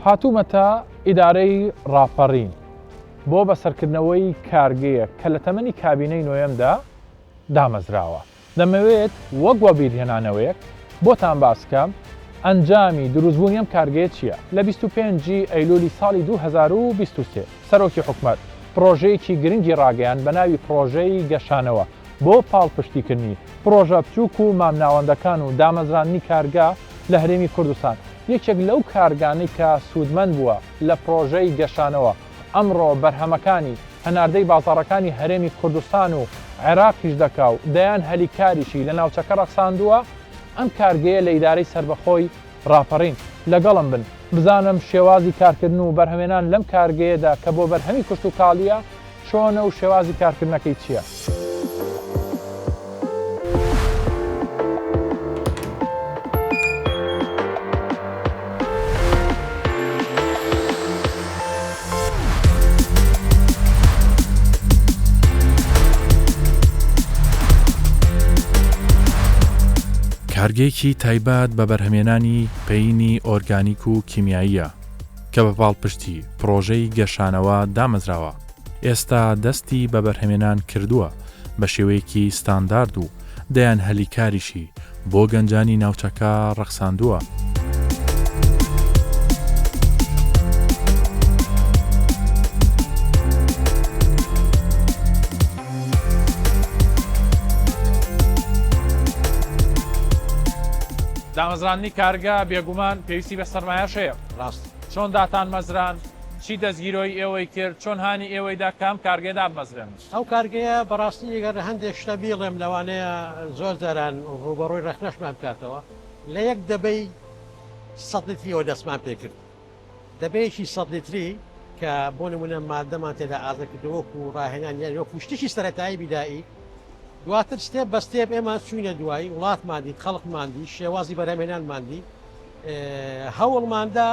هاتوومەتە ئیدارەی ڕاپەڕین بۆ بەسەرکردنەوەی کارگەیە کە لە تەمەنی کابینەی نوێمدا دامەزراوە. دەمەوێت وەک وە بیرهێنانەوەیەک بۆتان باسکەم ئەنجامی دروستبوونی ئەم کارگەیە چییە؟ لە 25 ئەیلولی ساڵی 2023 سەرۆکی حکوومەت پرۆژەیەکی گرنگی ڕاگەیان بە ناوی پرۆژەی گەشانەوە بۆ پاڵپشتیکردنی پرۆژە بچووک و مامناوەندەکان و دامەزرانی کارگا لە هەرێمی کوردستان. یەکێک لەو کارگانەی کە سوودمەند بووە لە پرۆژەی گەشانەوە ئەمڕۆ بەرهەمەکانی هەناردەی بازاڕەکانی هەرێمی کوردستان و عێراقیش دەکا و دەیان هەلیکاریشی لە ناوچەکە ڕەخساندووە. ئەم کارگەیە لە ئیدارەی سربەخۆی ڕاپەڕین لەگەڵم بن بزانم شێوازی کارکردن و بەرهەمێنان لەم کارگەیەدا کە بۆ بەرهەمی کوشت و کاڵیە چۆنە و شێوازی کارکردنەکەی چییە؟ کارگەیەکی تایبەت بە بەرهەمێنانی پەینی ئۆرگانیک و کیمیاییە کە بە پاڵپشتی پرۆژەی گەشانەوە دامەزراوە. ئێستا دەستی بە بەرهەمێنان کردووە بە شێوەیەکی ستاندارد و دەیان هەلیکاریشی بۆ گەنجانی ناوچەکە ڕەخساندووە. دامەزرانی کارگا بێگومان پێویستی بە سەرمایەشەیە. ڕاست چۆن داتان مەزران چی دەستگیرۆی ئێوەی کرد چۆن هانی ئێوەیدا کام کارگێدا بمەزرێن؟ ئەو کارگەیە بەڕاستی ئەگەر هەندێک شتە بیڵێم لەوانەیە زۆر جاران ڕوبەڕۆی ڕەخنەشمان بکاتەوە لە یەک دەبەی 100 لیتریەوە دەستمان پێ کرد. دەبەیەکی 100 لیتری کە بۆ نمونە مادەمان تێدا ئازەکردەوەکو و ڕاهێنان یان وەکو شتێکی سەرەتایی بیدایی دواتر ستێپ بە ستێپ ئێمە چوینە دوایی وڵاتماندی خەڵکماندی شێوازی بەرهەمێنانماندی هەوڵماندا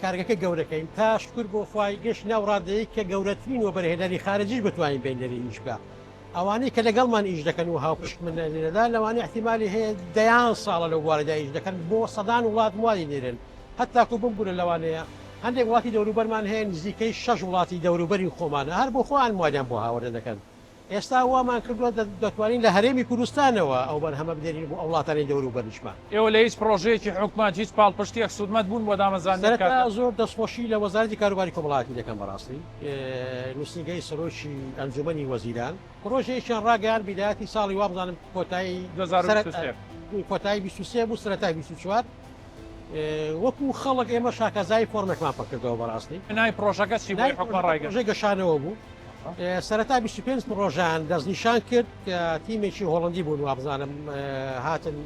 کارگەکە گەورەکەین تا شکر بۆ خوای گەشت ناوڕادەیە کە گەورەترین و بەرهێنەری خارجیش بتوانین بینەری ئیشکا ئەوانەی کە لەگەڵمان ئیش دەکەن و هاوپشت من لێرەدا لەوانەیە احتیمالی هەیە دەیان ساڵە لەو بوارەدا ئیش دەکەن بۆ سەدان وڵات وای لێرن هەتاکو بمبورە لەوانەیە هەندێک وڵاتی دەوروبەرمان هەیە نزیکەی 6 وڵاتی دەوروبەری خۆمانە هەر بۆ خۆیان موادیان بۆ هاوردە دەکەن. ئێستا وامان کردووە دەتوانین لە هەرێمی کوردستانەوە ئەو بەرهەمە بدەین بۆ وڵاتانی دەوروبەریشمان. ئێوە لە هیچ پرۆژەیەکی حکوومەت هیچ پاڵپشتیەک سوودمەند بوون بۆ دامەزرانی کارگا؟ زۆر دەستخۆشی لە وەزارەتی کاروباری کۆمەڵایەتی دەکەم بەڕاستی نووسینگەی سەرۆکی ئەنجومەنی وەزیران پرۆژەیەکیان ڕاگەیان بیدایەتی ساڵی وا بزانم کۆتایی 23 بوو سەرەتای 24 وەکو خەڵک ئێمە شاکەزای فۆرمێکمان پڕکردەوە بەڕاستی نای پرۆژەکە چی بوو حکومەت ڕایگەیاند؟ پرۆژەی گەشانەوە بوو. سەرەتا 25 پرۆژیان دەستنیشان کرد کە تیمێکی هۆڵندی بوون وابزانم هاتن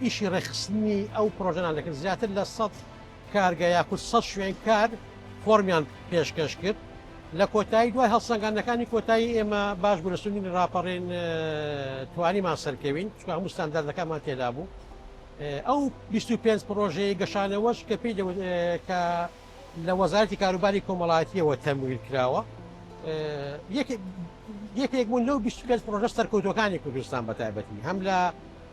ئیشی ڕێخستنی ئەو پرۆژەنان دەکرد زیاتر لە 100 کارگە یاکوت 100 شوێن کار فۆرمیان پێشکەش کرد لە کۆتایی دوای هەڵسەنگاندەکانی کۆتایی ئێمە باش بوو لە سنووری ڕاپەڕێن توانیمان سەرکەوین چکە هەموو ستانداردەکانمان تێدا بوو. ئەو 25 پرۆژەی گەشانەوەش کە پێی کە لە وەزارەتی کاروباری کۆمەڵایەتیەوە تەمویل کراوە یەکێک بوون لەو 25 پرۆژە سەرکەوتوەکانی کوردستان بە تایبەتی هەم لە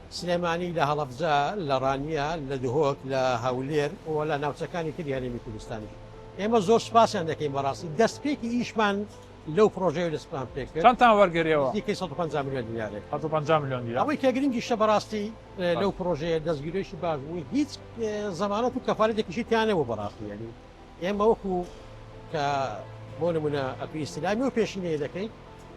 سلێمانی لە هەڵەبجە لە ڕانیە لە دهۆک لە هەولێر و لە ناوچەکانی تری هەرێمی کوردستانی. ئێمە زۆر سوپاسیان دەکەین بەڕاستی دەستپێکی ئیشمان لەو پرۆژەیە دەستپان پێکرد. چەندتان وەرگریەوە؟ دیکەی 150 میلیۆن دیارێک 150 میلیۆن دیار. ئەوەی کە گرنگی شە بەڕاستی لەو پرۆژەیە دەستگیرێکی باش بووی هیچ زەمانەت و کەفالەتێکیشی تیانەوە بەڕاستی یعنی ئێمە وەکو کە بۆ نمونە ئەپی ئیسلامی و پێشینەیە دەکەین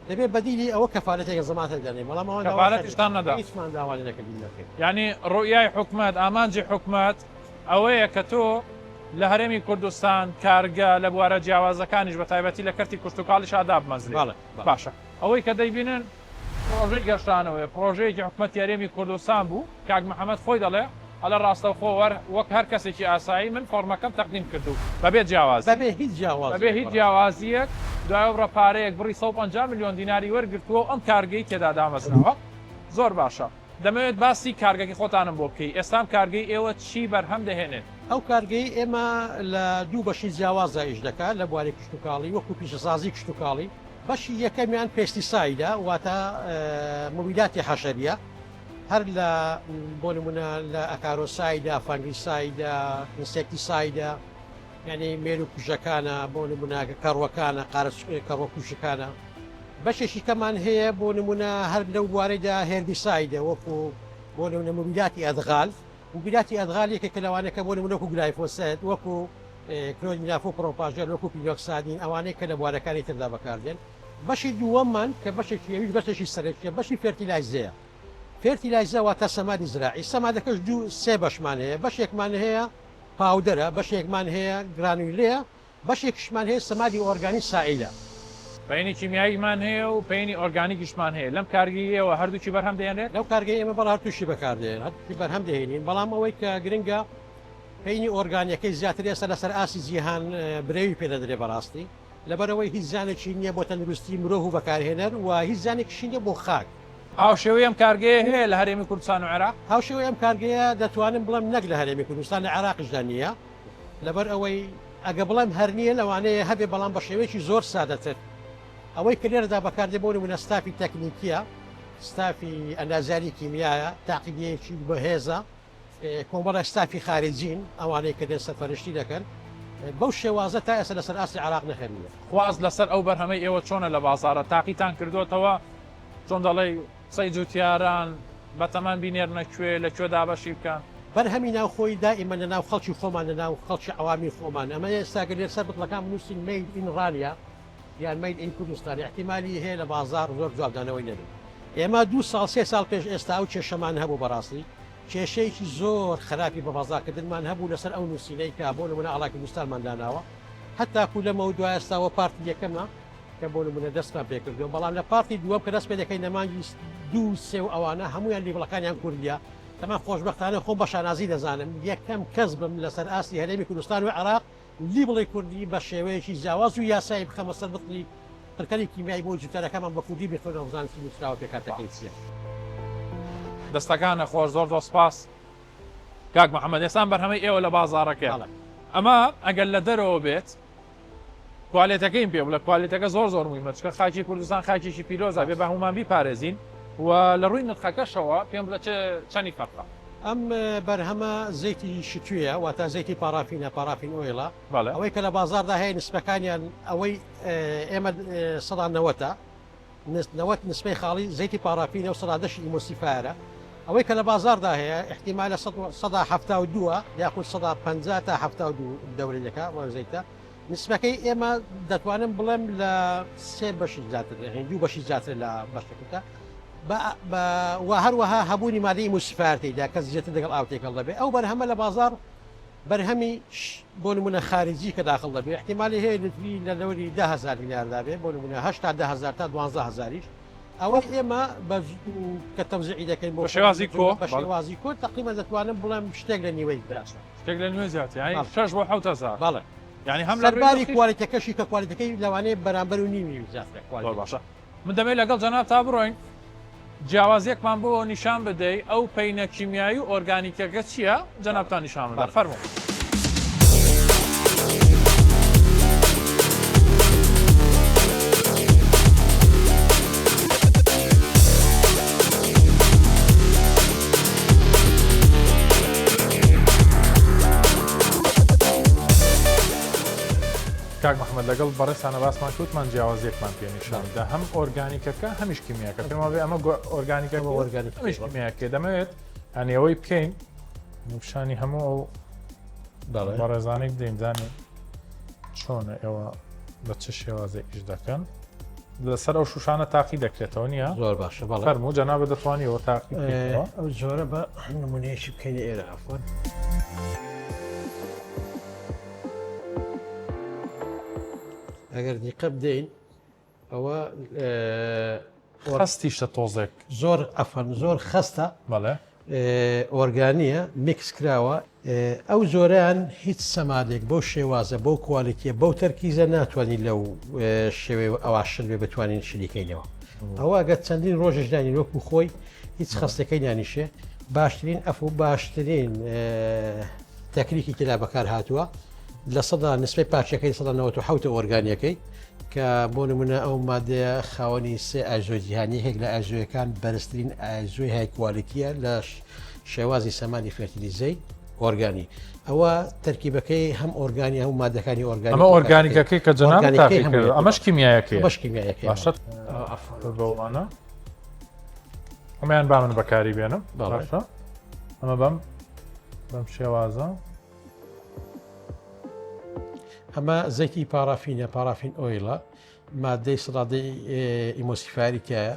دەبێت بەدیلی ئەوە کەفالەتێک زەماتە دەنێ بەڵام کەفالەتیشتان نەدا هیچمان داوای نەکردین دەکەین. یعنی ڕوئیای حکومەت ئامانجی حکومەت ئەوەیە کە تۆ لە هەرێمی کوردستان کارگە لە بوارە جیاوازەکانیش بە تایبەتی لە کەرتی کوشت و کاڵیش ئادا بمەزرێ. باشە ئەوەی کە دەیبینن پرۆژەی گەشتانەوەی پرۆژەیەکی حکومەتی هەرێمی کوردستان بوو کاک محەممەد خۆی دەڵێ ئەلە ڕاستەوخۆ وەک هەر کەسێکی ئاسایی من فۆرمەکەم تەقدیم کردو بەبێ جیاواز بەبێ هیچ جیاوازیەک دوایەوە پارەیەک بڕی 150 میلیۆن دیناری وەرگرتووە ئەم کارگەی تێدا دامەزراوە. زۆر باشە دەمەوێت باسی کارگەکی خۆتانم بۆ بکەی. ئێستام کارگەی ئێوە چی بەرهەم دەهێنێت؟ ئەو کارگەی ئێمە لە دوو بەشی جیاوازە ئیش دەکات لە بواری کشتتوکاڵی وەکو پیشەسازی کشتتوکاڵی بەشی یەکەمیان پێستیسایدا واتە موبیلاتی حەشەریە هەر لە بۆ نمونە لە ئەکارۆسایدا فەنگیسایدا ئینسێکتیسایدا يعني مێرو کوژەکانە بۆ نمونە کەڕوەکانە کەڕوە کوژەکانە بەشێکی کەمان هەیە بۆ نمونە هەر لەو بوارەیدا هێربیسایدە وەکو بۆ نمونە موبیلاتی ئەدغال موبیلاتی ئەدغال یەکێک کە لەوانەیە کە بۆ نمونە وەکو گلایفۆسەت وەکو کلۆرینافۆ پرۆپاژەر وەکو پیلۆکسادین ئەوانەیە کە لە بوارەکانی تردا بەکاردێن بەشی دووەممان کە بەشێکی ئەویش بەشێکی سەرەکیە بەشی فێرتیلایزەیە فێرتیلایزە واتە سەمادی زراعی سەمادەکەش سێ بەشمان هەیە بەشێکمان هەیە پاودەرە بەشێکمان هەیە گرانویلەیە بەشێکشمان هەیە سەمادی ئۆرگانی سائیلە پەینی کیمیاییمان هەیە و پەینی ئۆرگانیکیشمان هەیە لەم کارگیەوە هەردووچی بەرهەم دێنێت لەو کارگەی ئێمە بەڵ هەرتووشی بەکاردێن هەرتووشی بەرهەم دێنین بەڵام ئەوەی کە گرنگە پەینی ئۆرگانیەکەی زیاتر ئێستا لەسەر ئاسی جیهان برێوی پێدەدرێ بەڕاستی لەبەرەوەی هیچ زانێکی نییە بۆ تەندروستی مرۆڤ و بەکارهێنەر و هیچ زانێکیشی نییە بۆ خاک هاوشێوەی ئەم کارگەیە هەیە لە هەرێمی کوردستان و عێراق هاوشێوەی ئەم کارگەیە دەتوانم بڵێم نەک لە هەرێمی کوردستان لە عێراقیشدا نییە لەبەر ئەوەی ئەگە بڵێم هەر نییە لەوانەیە هەبێ بەڵام بە شێوەیەکی زۆر سادەتر ئەوەی کە لێرەدا بەکاردێ بۆ نمونە ستافی تەکنیکیە ستافی ئەندازیاری کیمیایە تاقیدەیەکی بەهێزە کۆمەڵە ستافی خارجین ئەوانەی کە دێن سەرپەرشتی دەکەن بەو شێوازە تا ئێستا لەسەر ئاسی عێراق نەخێنیە خواز لەسەر ئەو بەرهەمەی ئێوە چۆنە لە بازارە تاقیتان کردوتەوە چۆن دەڵێ قسەی جوتیاران بەتەمان بینێرنە کوێ لە کوێ دابەشی بکەن بەرهەمی ناوخۆی دائیمە لە ناو خەڵکی خۆمان لە ناو خەڵکی عوامی خۆمان ئەمە ئێستاگە لێر سەر بڵەکان بنووسین مەید ئین ڕانیا یان مەید ئین کوردستانی احتیمالی هەیە لە بازار زۆر جوابدانەوەی نەبێت ئێمە 2 ساڵ 3 ساڵ پێش ئێستا ئەو کێشەمان هەبوو بەڕاستی کێشەیەکی زۆر خراپی بە بازارکردنمان هەبوو لەسەر ئەو نووسینەی کە بۆ نمونە ئاڵای کوردستانمان داناوە هەتاکو لەمەوە دوای ئێستاوە پارتی یەکەمە کە بۆ نمونە دەستمان پێکردو بەڵام لە پارتی دووەم کە دەست پێ دەکەین نەمانگی 2 3 و ئەوانە هەمویان لیبڵەکانیان کوردیە تەمان خۆشبەختانە خۆم بە شانازی دەزانم یەکەم کەس بم لەسەر ئاسی هەرێمی کوردستان و عێراق لیبڵی کوردی بە شێوەیەکی جیاواز و یاسایی بخەمە سەر بڵی پڕکەری کیمیایی بۆ جوتەرەکەمان بە کوردی بخوێنەوە بزانم چی نووسراوە پێکاتەکەی چییە دەستەکانە خۆش زۆر سپاس کاک محەممەد ئێستان بەرهەمەی ئێوە لە بازارەکە ئەمە ئەگەر لە دەرەوە بێت کوالێتەکەیم پێ بڵێ کوالێتەکە زۆر مویمە چکە خاکی کوردستان خاکیشی پیرۆزە بێ بە هەمومان بیپارێزین و لە ڕووی نرخەکەشەوە پێم بڵێ چەندی فەرقە ئەم بەرهەمە زەیتی شتوویە واتە زەیتی پارافینە پارافین ئۆیڵە ئەوەی کە لە بازاردا هەیە نسبەکانیان ئەوەی ئێمە سەدا 90 نسبەی خاڵی زەیتی پارافینە و سەدادەشی ئیمۆسیفایرە ئەوەی کە لە بازاردا هەیە احتیمالە 172 یاخود 150 تا 72 دەورێنەکە وە زەیتە نسبەکەی ئێمە دەتوانم بڵێم لە 3 بەشی زیاتر دوو بەشی زیاتر لە بەشەکەتە و هەروەها هەبوونی مادەی موسیفارتیدا کە زیاتر دەگەڵ ئاوتێکەڵ دەبێت ئەو بەرهەمە لە بازار بەرهەمی بۆ نمونە خارجی کە داخل دەبێت احتیمالی هەیە لەوری لە لەوری 10,000 دینار دەبێت بۆ نمونە 8 تا 10,000 تا 12,000 ئەوە ئێمە کە تەوزیعی دەکەین بۆ شێوازی کۆ بە شێوازی کۆ تقریبا دەتوانم بڵێم شتێک لە نیوەی شتێک لە نوێ زیات یعنی 6 بۆ 7,000 بەڵێ یعنی هەم سەرباری کوالیتەکەشی کە کوالیتەکەی لەوانەیە بەرامبەر و نیمی زیاتر باشە من دەمێت لەگەڵ جەناب تا بڕۆین جیاوازیەکمان بۆ نیشان بدەی ئەو پەینە کیمیایی و ئۆرگانیکەکە چییە جەنابتان نیشان بدە فەرموو کاک محەممەد لەگەڵ بەڕێستانە باسمان کووتمان جیاوازیەکمان پێنیشاندا هەم ئۆرگانیکەکە هەمیش کیمیاکە پێما بێ ئەمە ئۆرگانیکە هەمیش کیمیاکە دەمەوێت هەنیەوەی بکەین نیشانی هەموو ئەو بەڕێزانەی بدەین زانێ چۆنە ئێوە بە چه شێوازە ئیش دەکەن لەسەر ئەو شوشانە تاقی دەکرێتەوە نییە زۆر باشە بەڵێ فەرموو جەنابە دەتوانیەوە تاقی ئەو جۆرە بە نمونەیەشی بکەین ئێرە ئەفۆن ئەگەر دیقە بدەین ئەوە خستیشتە تۆزێک زۆر ئەفەن زۆر خستە بەڵێ ئۆرگانیە میکس کراوە ئەو زۆریان هیچ سەمادێک بەو شێوازە بەو کوالیتیە بەو تەرکیزە ناتوانین لەو شێوێ ئەواشن بێ بتوانین شلیکەینەوە ئەوە ئەگەر چەندین ڕۆژش دانی وەکو خۆی هیچ خستەکەی دانیشێ باشترین ئەف و باشترین تەکنیکی تلا بەکار هاتووە لە سەدا نسبەی پارچەکەی 1970 ئۆرگانیەکەی کە بۆ نمونە ئەو مادەیە خاوەنی سێ ئاژۆ جیهانی هێک لە ئاژۆیەکان بەرزترین ئاژۆی های کوالیتیە لە شێوازی سەمانی فێرتیلیزەی ئۆرگانی ئەوە تەرکیبەکەی هەم ئۆرگانی هەم مادەکانی ئۆرگانی ئەمە ئۆرگانیکەکەی کە جەناب تاقی کرد ئەمەش کیمیایەکەی بەش کیمیایەکەی باشە بەوانە ئەمەیان با من بەکاری بێنم باشە ئەمە بەم شێوازە ئەمە زەیتی پارافینە پارافین ئۆیلە مادەی سڵادەی ئیمۆسیفاریکایە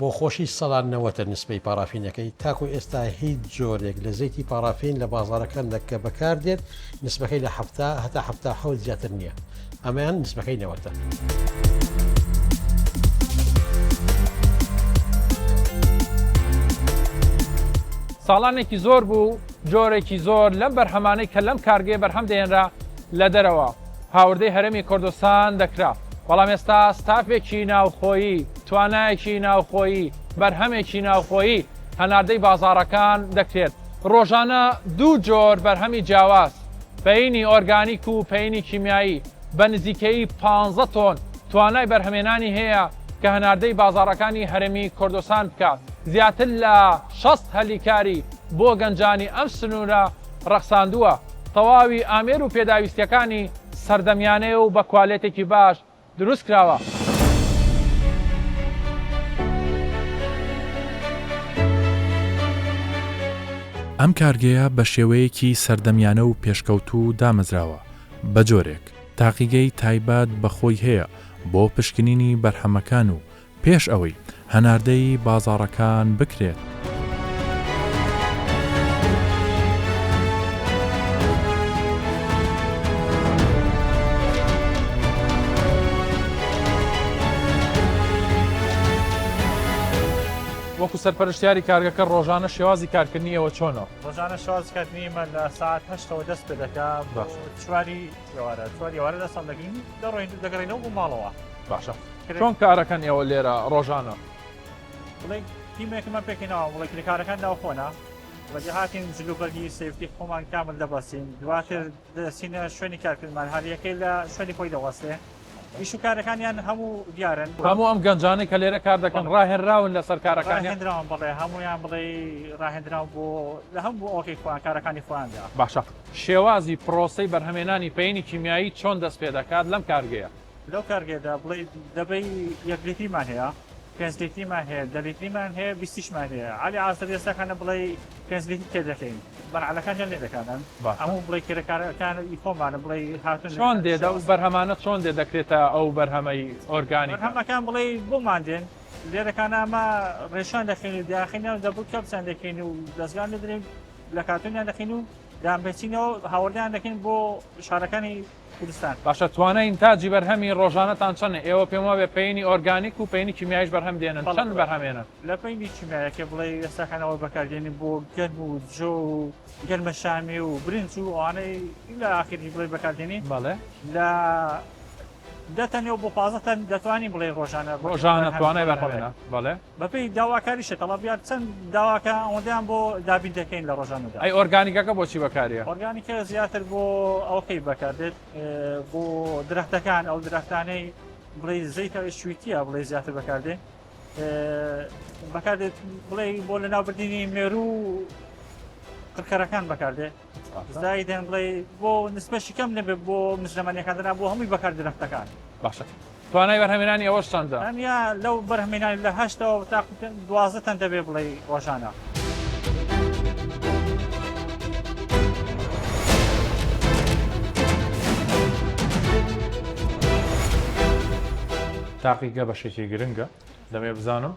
بۆ خۆشی سەڵان 90 نسبەی پارافینەکەی تاکو ئێستا هیچ جۆرێک لە زەیتی پارافین لە بازارەکان کە بەکاردێت نسبەکەی لە هەتا حوت زیاتر نییە ئەمەیان نسبەکەی 90. ساڵانێکی زۆر بوو جۆرێکی زۆر لەم بەرهەمانەی کە لەم کارگەیە بەرهەم دێنرا لە دەرەوە هاوردەی هەرێمی کوردستان دەکرا بەڵام ئێستا ستافێکی ناوخۆیی توانایەکی ناوخۆیی بەرهەمێکی ناوخۆیی هەناردەی بازاڕەکان دەکرێت ڕۆژانە دوو جۆر بەرهەمی جیاواز پەینی ئۆرگانیک و پەینی کیمیایی بە نزیکەی 15 تۆن توانای بەرهەمێنانی هەیە کە هەناردەی بازاڕەکانی هەرێمی کوردستان بکات زیاتر لە 60 هەلیکاری بۆ گەنجانی ئەم سنوورە ڕەخساندووە تەواوی ئامێر و پێداویستیەکانی سەردەمیانەیە و بە کوالێتێکی باش دروست کراوە. ئەم کارگەیە بە شێوەیەکی سەردەمیانە و پێشکەوتوو دامەزراوە بە جۆرێک تاقیگەی تایبەت بەخۆی هەیە بۆ پشکنینی بەرهەمەکان و پێش ئەوەی هەناردەی بازاڕەکان بکرێت. وەکو سەرپەرشتیاری کارگەکە ڕۆژانە شێوازی کارکردنیەوە چۆنەوە؟ ڕۆژانە شازکردنی من لە ساعت 8ەوە دەست پێ دەکات چواری ئێوارە دەستان دەگرین دەڕۆین دەگەڕینەوە بۆ ماڵەوە. باشە چۆن کارەکەن ئێوە لێرە ڕۆژانە؟ بڵێ تیمێکمان پێکەینەوە بڵێ کارەکان ناوخۆنا بەجێ هاتین جلوبەرگی سێفتی خۆمان کامل دەبەستین دواتر دەچینە شوێنی کارکردمان هەریەکەی لە شوێنی خۆی دەوەستێ ئیش و کارەکانیان هەموو دیارن هەموو ئەم گەنجانەی کە لێرە کار دەکەن ڕاهێنراون لەسەر کارەکان ڕاهێنراون بڵێ هەمویان بڵێ ڕاهێنراون بۆ لە هەموو ئۆکەی خۆیان کارەکانی خۆیاندا. باشە شێوازی پرۆسەی بەرهەمێنانی پەینی کیمیایی چۆن دەست پێ دەکات لەم کارگەیە؟ لەو کارگێدا بڵێ دەبەی 1 لیتریمان هەیە 5 لیتریمان هەیە 10 لیتریمان هەیە 20مان هەیە علی ئاستا ئێستاکانە بڵێ 5 لیتر تێ دەکەین بەرعەلەکانیان لێ دەکاتن هەموو بڵێ کێرەکارەکان خۆمانە بڵێ هاتون چۆن دێدا و بەرهەمانە چۆن دێ دەکرێتە ئەو بەرهەمەی ئۆرگانیک بەرهەمەکان بڵێ بۆمان دێن لێرەکانە ئەمە ڕێشان دەخین و داخینیان دەبوو کەپسان دەکەین و دەستگان دەدرین لە کارتونیان دەخین و دامپێچینەوە هاوردیان دەکەین بۆ شارەکانی کوردستان. باشە توانای ئینتاجی بەرهەمی ڕۆژانەتان چەنە؟ ئێوە پێم وابێ پەینی ئۆرگانیک و پەینی کیمیاییش بەرهەم دێنن چەند بەرهەمێنن؟ لە پەینی کیمیاییەکە بڵێ ئێستاکانەوە بەکاردێنی بۆ گەرم و جۆ و گەرمە شامی و برنج و ئەوانەی لە ئاخری بڵێ بەکاردێنی بەڵێ لە دەتەنێەوە بۆ 15 دەتوانین بڵێ ڕۆژانە توانای بەرهەمێنە بەڵێ بەپێی داواکاریشە تەڵەبیات چەند داواکە ئەوەندەیان بۆ دابین دەکەین لە ڕۆژانەدا. ئەی ئۆرگانیکەکە بۆچی بەکارە؟ ئۆرگانیکە زیاتر بۆ ئەوکەی بەکاردێت بۆ درەختەکان ئەو درەختانەی بڵێ زەیتە شوویتیە بڵێ زیاتر بەکاردێت بەکاردێت بڵێ بۆ لە ناوبردنی مێرو قرکەرەکان بەکاردێت زایدەن بڵێ بۆ نسبەشی کەم نەبێت بۆ مزلەمانیەکاندنا بۆ هەمووی بەکار درەختەکان. باشە توانای بەرهەمێنانی ئەوەش چەندە؟ ئەنیا لەو بەرهەمێنانی لە 8ەوە تا 12 دەبێت بڵێ ڕۆژانە. تاقیگە بەشێکی گرنگە دەمێ بزانم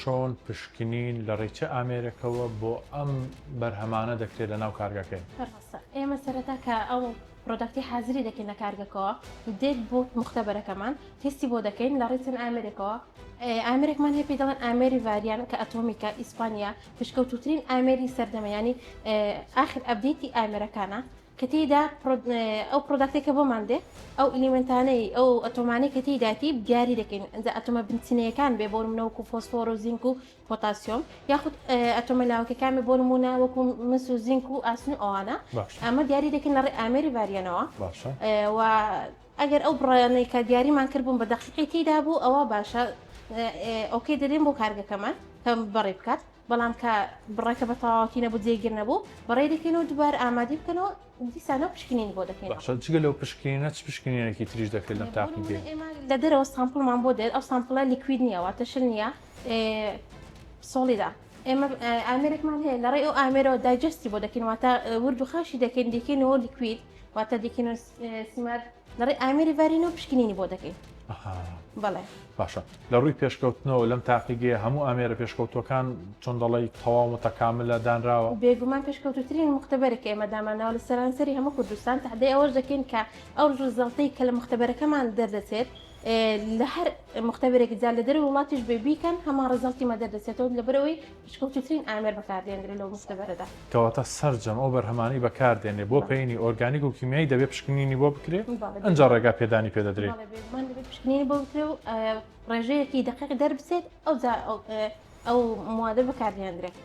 چۆن پشکنین لە ڕێچە ئامێرەکەوە بۆ ئەم بەرهەمانە دەکرێت لە ناو کارگەکەی. ئێمە سەرەتا کە ئەو پرۆدەکتی حازری دەکەین لە کارگەکەوە دێت بۆ مختبەرەکەمان تستی بۆ دەکەین لە ڕێچن ئامێرێکەوە ئامێرێکمان هەیە پێی دەڵێن ئامێری ڤاریان کە ئەتۆمیکە ئیسپانیا پشکەوتوترین ئامێری سەردەمەیانی ئاخر ئەبدێتی ئامێرەکانە کە تێیدا ئەو پرۆدەکتێکە بۆمان دێ ئەو ئلیمنتانەی ئەو ئەتۆمانەی کە تێیداتی دیاری دەکەین ئەنجا ئەتۆمە بنچینەکان بێ بۆ نمونەوەکو فۆسفۆر و زینک و پۆتاسیۆم یاخود ئەتۆمە لاوکەکان بێ بۆ نمونە وەکو مس و زینک و ئاسن ئەوانە ئەمە دیاری دەکەین لە ڕێ ئامێری ڤاریانەوە و ئەگەر ئەو بڕیانەی کە دیاریمان کردبوون بە دەقیقی تێیدا بوو ئەوە باشە ئۆکەی دەدەین بۆ کارگەکەمان کە بەڕێ بکات بەڵام کە بڕێکە بە تەواوەتی نەبوو جێگیر نەبوو بەڕێ دەکەینەوە دووبارە ئامادە بکەنەوە دیسانەوە پشکنینی بۆ دەکەین. باشە جگە لەو پشکنینە چ پشکنینێکی تریش دەکرێت لەم تاقیگەی؟ ئێمە لە دەرەوە سامپڵمان بۆ دێت ئەو سامپڵە لیکوید نییە واتە شل نییە سۆڵیدا. ئێمە ئامێرێکمان هەیە لە ڕێ ئەو ئامێرەوە دایجستی بۆ دەکەین واتە ورد و خاشی دەکەین دەکەینەوە لیکوید واتە دەکەینەوە سیمار لە ڕێ ئامێری ڤارینەوە پشکنینی بۆ دەکەین. بەڵێ باشە لە ڕووی پێشکەوتنەوە لەم تاقیگەیە هەموو ئامێرە پێشکەوتوەکان چۆن دەڵی تەواو متەکاملە دانراوە؟ بێگومان پێشکەوتوترین مختبەرێک ئێمە داماناوە لە سەرانسەری هەموو کوردستان تحدەی ئەوەش دەکەین کە ئەو ڕزڵتەی کە لە مختبەرەکەمان دەردەچێت لە هەر مختبرێک جا لە دەرەوە وڵاتیش بیکەن هەمان ڕزڵتیمە دەردەچێتەوە لەبەرەوەی پشکەوتوترین ئامێر بەکاردێنرێت لەو مختبەرەدا. کەواتە سەرجەم ئەو بەرهەمانی بەکاردێنێ بۆ پێینی ئۆرگانیک و کیمیایی دەبێت پشکنینی بۆ بکرێت ئەنجا ڕێگا پێدانی پێدەدرێت. بێگومان دەبێت پشکنینی بۆ بکرێت و ڕێژەیەکی دقیق دەربچێت ئەو موادە بەکاردێنرێت.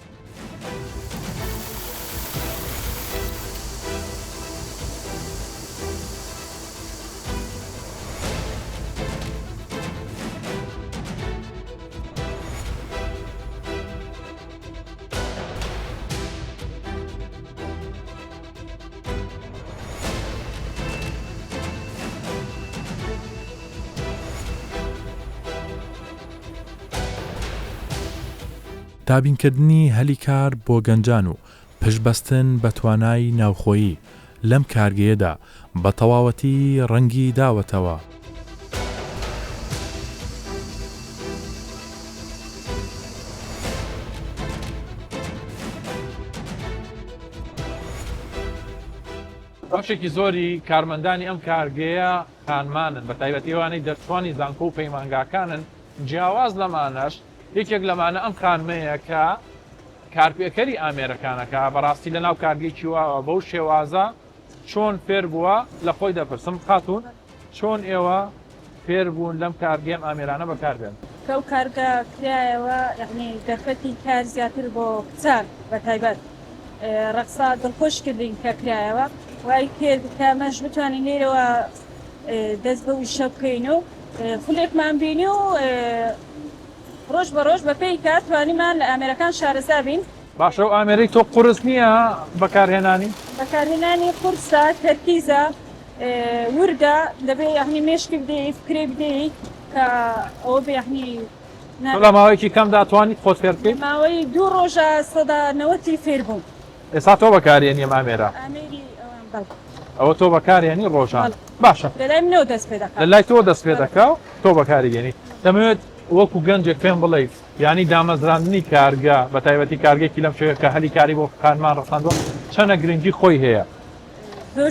دابینکردنی هەلی کار بۆ گەنجان و پشبەستن بە توانای ناوخۆیی لەم کارگەیەدا بە تەواوەتی ڕەنگی داوەتەوە. باشێکی زۆری کارمەندانی ئەم کارگەیە خانمانن بە تایبەتی ئەوانەی دەرچوانی زانکۆ و پەیمانگاکانن جیاواز لەمانەش یەکێک لەمانە ئەم خانمەیە کە کارپێکەری ئامێرەکانەکە بەڕاستی لە ناو کارگەی چیواوە بەو شێوازە چۆن فێر بووە لە خۆی دەپرسم خاتون چۆن ئێوە فێر بوون لەم کارگەم ئامێرانە بەکاردێن؟ کەو کارگە کرایەوە یعنی دەرفەتی کار زیاتر بۆ کچان بە تایبەت ڕەقسا دڵخۆش کردین کە کرایەوە وای کرد کامەش بتوانین لێرەوە دەست بە وشە بکەین و خولێکمان بینی و ڕۆژ بە ڕۆژ بە پێی کات توانیمان لە ئامێرەکان شارەزا بین. باشە و ئامێری تۆ قورس نییە بەکارهێنانی؟ بەکارهێنانی قورسە تەرکیزە وردە دەبێت یعنی مێشکی بدەیت فکرێ بدەیت کە ئەوە بێحنی لە ماوەیەکی کەم داتوانیت خۆت فێر بکەیت؟ ماوەی 2 ڕۆژە 90 فێر بووم. ئێستا تۆ بەکارهێنی ئامێرە؟ ئامێری ئەوان ئەوە تۆ بەکارهێنی ڕۆژان؟ باشە لەلای منەوە دەست پێ دەکات. لە لای تۆ دەست پێ دەکا و تۆ بەکاریگەنی دەمەوێت وەکو گەنجێک پێم بڵێیت ینی دامەزراندنی کارگە بە تایبەتی کارگێکی لەم شوەیە کە هەلی کاری بۆ خانمان ڕەخاندووە چەنە گرنگی خۆی هەیە؟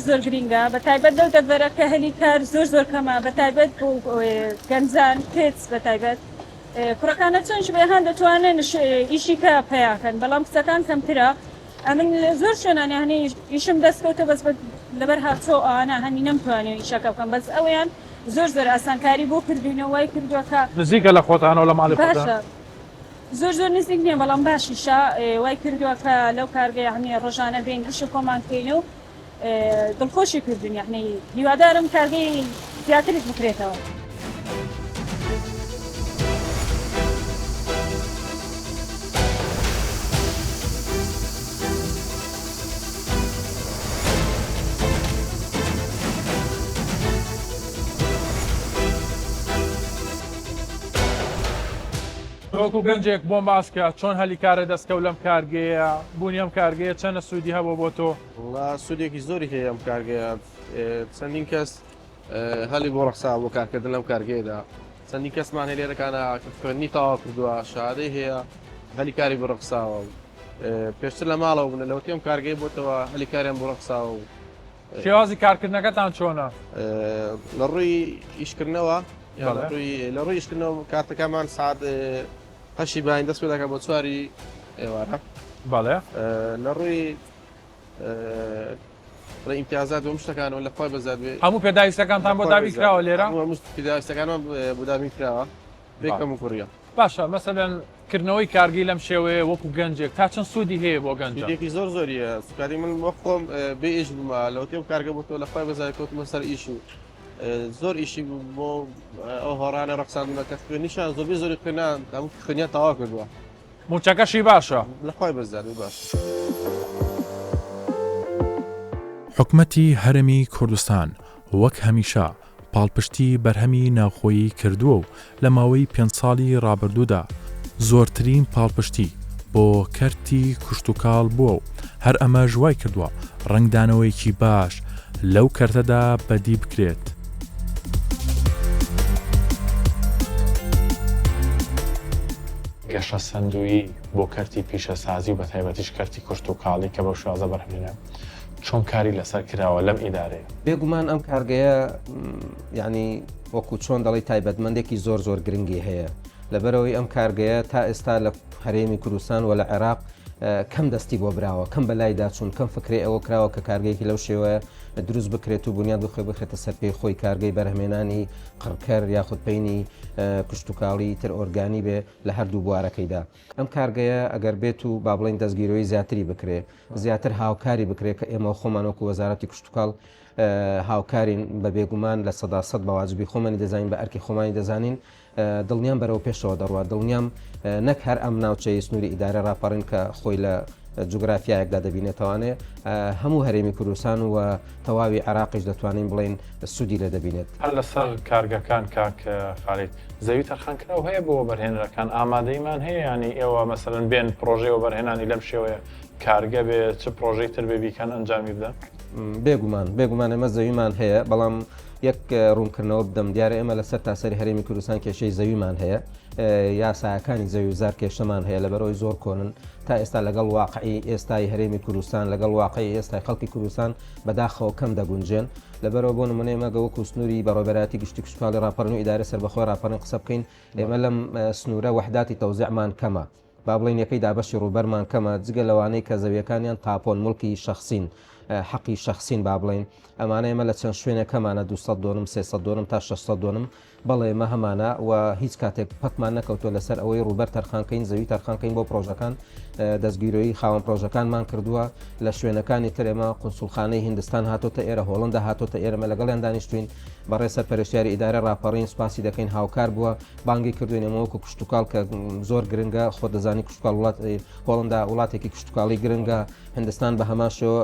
زۆر گرینگە بە تایبەت لەو دەبەرە کە هەلی کار زۆر کەمە بە تایبەت بۆ گەنجان پێچ بە تایبەت کوڕەکانە چۆنش بێهان دەتوانن ئیشی کە پێیاکەن بەڵام کچەکان کەمترە ئەمن زۆر شوێنان هەنی ئیشم دەستکەوتە بەس لەبەر هاتۆ ئانا هەنی نەمتوانێت ئیشەکە بکەم بەس ئەویان زۆر ئاسانکاری بۆ کردوینەوەی کردووەکە نزیکە لە خۆتانەوە لە ماڵی باشە زۆر نزیک نییە بەڵام باشیشە وای کردووەکە لەو کارگەی هەنی ڕۆژانە بین گشت کۆمان بکەین و دڵخۆشی کردوین یعنی هیوادارم کارگەی زیاتریش بکرێتەوە. وەکو گەنجێک بۆم باسکە چۆن هەلی کارە دەستکەوت لەم کارگەیە بوونی ئەم کارگەیە چەنە سوودی هەبوو بۆ تۆ؟ سوودێکی زۆری هەیە ئەم کارگەیە چەندین کەس هەلی بۆ ڕەخسا بۆ کارکردن لەم کارگەیەدا چەندین کەسمان هێلێرەکانە خوێنی تاوا کردووە شادەی هەیە هەلی کاری بۆ ڕەخساوە و پێشتر لە ماڵەوە بوون لەوەتی ئەم کارگەی بۆتەوە هەلی کاریان بۆ ڕەخساوە و شێوازی کارکردنەکەتان چۆنە؟ لە ڕووی ئیشکردنەوە لە ڕووی ئیشکردنەوە کاتەکەمان سعات هەشی باین دەست پێ دەکات بۆ 4 ئێوارە بەڵێ لە ڕووی ئیمتیازات و شتەکانەوە لە خۆی بەزات بێ هەموو پێداویستەکانتان بۆ دابی کراوە لێرە؟ پێداویستەکانەوە بۆ دابین کراوە بێکەم و کوڕیە. باشە مەسەلەن کردنەوەی کارگی لەم شێوەیە وەکو گەنجێک تا چەند سوودی هەیە بۆ گەنجێکی زۆریە سوکاری من وە خۆم بێ ئیش بوومە لەوتێ کارگە بۆ تۆ لە خۆی بەزای کەوتمە سەر ئیش و زۆر ئیشی بۆ ئەو هۆڕانە ڕەخساندنەکە خوێنیشان زۆربەی زۆری خوێنان هەموو خوێنیان تەواو کردووە موچەکەشی باشە. لەخوای بەزاری باش. حکومەتی هەرمی کوردستان وەک هەمیشە پاڵپشتی بەرهەمی ناوخۆیی کردووە و لە ماوەی 5 ساڵی ڕابردوودا زۆرترین پاڵپشتی بۆ کەرتی کوشتتوکاڵ بووە و هەر ئەمە ژوای کردووە ڕنگدانەوەیکی باش لەو کەرتەدا بەدی بکرێت. گەشە سندوی بۆ کەرتی پیشەسازی و بە تایبەتیش کەرتی کوشتتوکاڵی کە بەو شازە بەرهێنە چۆن کاری لەسەر کراوە لەم ئیدارەیە. بێگومان ئەم کارگەیە ینی وەکو چۆن دەڵی تایبەتمەندێکی زۆر گرنگی هەیە لەبەرەوەی ئەم کارگەیە تا ئێستا لە هەرێمی کوردستان و لە عێراق کەم دەستی بۆ براوە کەم بەلایدا چوون کەم فکرێ ئەوە کراوە کە کارگەیەکی لەو شێوەیە دروست بکرێت و بنیاد بخرێتە سەر پێی خۆی کارگەی بەرهەمێنانی قڕکەر یاخود پێینی کوشتتوکاڵی تر ئۆرگانی بێ لە هەردوو بوارەکەیدا. ئەم کارگەیە ئەگەر بێت و با بڵین دەستگیرۆی زیاتری بکرێ زیاتر هاوکاری بکرێت کە ئێمە خۆمانۆکو وەزارەتی کوشتتوکاڵ هاوکارین بە بێگومان لە 100% بەواجبی خۆمانی دەزانین بە ئەرکی خۆمانی دەزانین دڵنیام بەرەو پێشەوە دەڕوات دڵنیام نەک هەر ئەم ناوچەی سنووری ئیدارە ڕاپەڕین کە خۆی لە جوگرافیایەکدا دەبینێتوانێ هەموو هەرێمی کوردستان و تەواوی عێراقیش دەتوانین بڵین سوودی لە دەبینێت. هەر لەسەر کارگەکان کاک خالید زەوی تەرخانکراو هەیە بۆ بەرهێنەرەکان ئامادەیمان هەیە ینی ئێوە مەسەرەن بێن پرۆژەیەوە بەرهێنانی لەم شێوەیە کارگە بێ چ پرۆژەی تر بێ بیکەن ئەنجامی بدەن؟ بێگومان ئەمە زەویمان هەیە بەڵام یەک ڕوونکردنەوە بدەم دیارە ئێمە لەسەر تاسەری هەرێمی کوردستان کێشەی زەویمان هەیە یاسایەکانی زەوی وزار کێشەمان هەیە لەبەرەوەی زۆر کۆنن تا ئێستا لەگەڵ واقعی ئێستای هەرێمی کوردستان لەگەڵ واقعی ئێستای خەڵکی کوردستان بەداخەوە کەم دەگونجێن لەبەرەوە بۆ نمونەیە مەگە وەکو سنووری بەڕێوەبەراتی گشتی کوشتتوکاڵی ڕاپەڕین و ئیدارە سەربەخۆی ڕاپەڕین قسە بکەین ئێمە لەم سنوورە وەحداتی تەوزیعمان کەمە با بڵین یەکەی دابەشی ڕووبەرمان کەمە جگە لەوانەی کە زەویەکانیان تاپۆن مڵکی شەخسین حەقی شەخسین با بڵین ئەمانە ئێمە لە چەند شوێنە کەمانە 200 دۆنم 300 دۆنم تا 600 دۆنم بەڵێ ئێمە هەمانە و هیچ کاتێک پەکمان نەکەوتۆ لەسەر ئەوەی ڕووبەر تەرخانکەین زەوی تەرخانکەین بۆ پرۆژەکان دەستگیرۆیی خاوەن پرۆژەکانمان کردووە لە شوێنەکانی تر ئێمە قونسوڵخانەی هیندستان هاتۆتە ئێرە هۆڵندا هاتۆتە ئێرەمە لەگەڵیان دانیشتوین بەڕێ سەرپەرشتیاری ئیدارە ڕاپەڕین سپاسی دەکەین هاوکار بووە بانگی کردوینەوە وەکو کوشتتوکاڵ کە زۆر گرنگە خۆ دەزانی کوشتتوکاڵ وڵات هۆڵندا وڵاتێکی کوشتتوکاڵی گرنگە هندستان بە هەماشەوە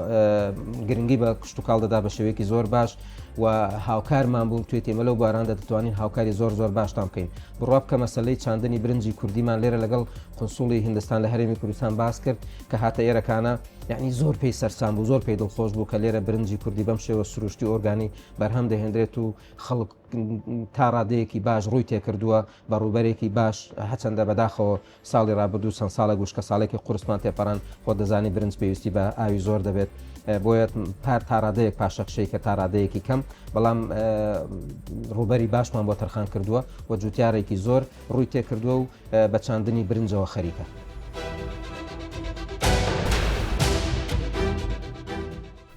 گرنگی بە کوشتتوکاڵ دەدا بە شێوەیەکی زۆر باش و هاوکارمان بوو توێتی ئێمە لەو باراندا دەتوانین هاوکاری زۆر باشتان بکەین بڕاب کە مەسلەی چاندنی برنجی کوردیمان لێرە لەگەڵ قونسوڵی هیندستان لە هەرێمی کوردستان باس کرد کە هاتە ئێرەکانە یعنی زۆر پێی سەرسام بوو زۆر پێی دڵخۆش بوو کە لێرە برنجی کوردی بەم شێوە سروشتی ئۆرگانی بەرهەم دەهێنرێت و خەڵک تا ڕادەیەکی باش ڕووی تێکردووە بە ڕووبەرێکی باش هەچەندە بەداخەوە ساڵی ڕابردوو چەند ساڵە گوشکە ساڵێکی قورسمان تێپەڕان خۆ دەزانی برنج پێویستی بە ئاوی زۆر دەبێت بۆیە تاڕادەیەک پاشەخشەی کە تاڕادەیەکی کەم بەڵام ڕووبەری باشمان بۆ تەرخان کردووە و جوتیارێکی زۆر ڕووی تێکردووە و بە چاندنی برنجەوە خەریکە.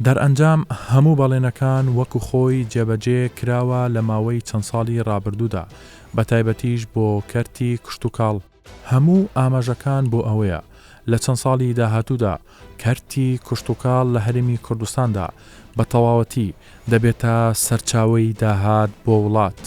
دەرئەنجام هەموو بەڵێنەکان وەکو خۆی جێبەجێ کراوە لە ماوەی چەند ساڵی ڕابردوودا بە تایبەتیش بۆ کەرتی کوشتتوکاڵ هەموو ئاماژەکان بۆ ئەوەیە لە چەند ساڵی داهاتوودا کەرتی کوشتتوکاڵ لە هەرێمی کوردستاندا بە تەواوەتی دەبێتە سەرچاوەی داهات بۆ وڵات.